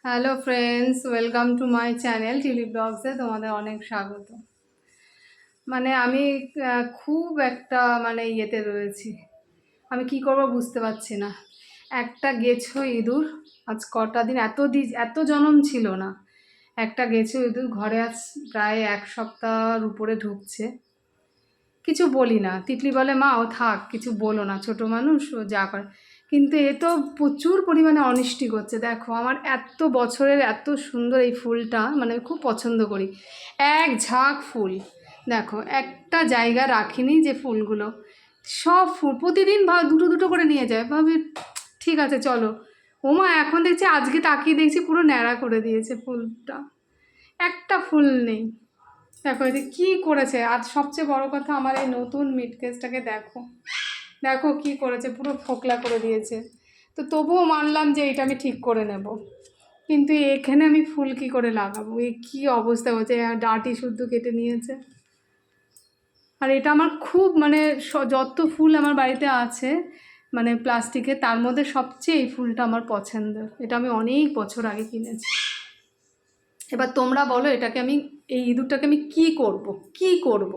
Hello friends, welcome to my channel টিলি ব্লগসে তোমাদের অনেক স্বাগত। আমি খুব একটা ইয়েতে রয়েছি। আমি কি করব বুঝতে পারছি না। একটা গেছো ইঁদুর, আজ কটা দিন এত জনম ছিল না। একটা গেছো ইঁদুর ঘরে আজ প্রায় 1 সপ্তাহর উপরে ঢুকছে। কিছু বলি না, তিতলি বলে মা ও থাক, কিছু বলো না, ছোট মানুষ, ও যা করে। কিন্তু এ তো প্রচুর পরিমাণে অনিষ্টি করছে। দেখো, আমার এত বছরের এত সুন্দর এই ফুলটা আমি খুব পছন্দ করি। এক ঝাঁক ফুল, দেখো একটা জায়গা রাখিনি যে ফুলগুলো সব ফুল প্রতিদিন দুটো দুটো করে নিয়ে যায়। ভাবি ঠিক আছে চলো, ওমা এখন দেখছি আজকে তাকিয়ে দেখছি পুরো ন্যাড়া করে দিয়েছে ফুলটা, একটা ফুল নেই। দেখো এটা কী করেছে। আর সবচেয়ে বড় কথা, আমার এই নতুন মিড কেসটাকে দেখো, দেখো কি করেছে, পুরো ফোকলা করে দিয়েছে। তো তবুও মানলাম যে এটা আমি ঠিক করে নেব, কিন্তু এখানে আমি ফুল কি করে লাগাবো? এই কী অবস্থা হয়েছে, ডাঁটি শুদ্ধ কেটে নিয়েছে। আর এটা আমার খুব যত ফুল আমার বাড়িতে আছে প্লাস্টিকে, তার মধ্যে সবচেয়ে এই ফুলটা আমার পছন্দের। এটা আমি অনেক বছর আগে কিনেছি। এবার তোমরা বলো, এই ইঁদুরটাকে আমি কি করব।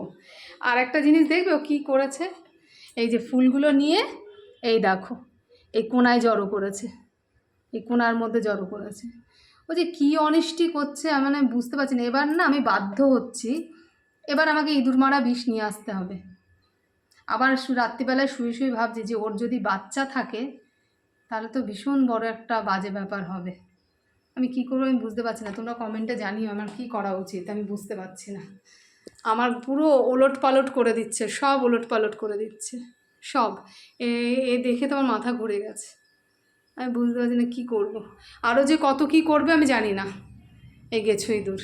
আর একটা জিনিস দেখবে ও কী করেছে, এই যে ফুলগুলো নিয়ে এই দেখো এই কোনায় জড়ো করেছে, এই কোনার মধ্যে জড়ো করেছে। ও যে কী অনিষ্টি করছে আমি বুঝতে পারছি না। এবার না আমি বাধ্য হচ্ছি, এবার আমাকে ইঁদুর মারা বিষ নিয়ে আসতে হবে। আবার রাত্রিবেলায় শুয়ে শুয়ে ভাবছি যে ওর যদি বাচ্চা থাকে তাহলে তো ভীষণ বড় একটা বাজে ব্যাপার হবে। আমি কী করবো আমি বুঝতে পারছি না। তোমরা কমেন্টে জানিও আমার কী করা উচিত, আমি বুঝতে পারছি না। আমার পুরো ওলট পালট করে দিচ্ছে, সব ওলট পালট করে দিচ্ছে সব। এ দেখে তো আমার মাথা ঘুরে গেছে। আমি বুঝতে পারছি না কী করবো। আরও যে কত কী করবে আমি জানি না এই গেছো ইঁদুর।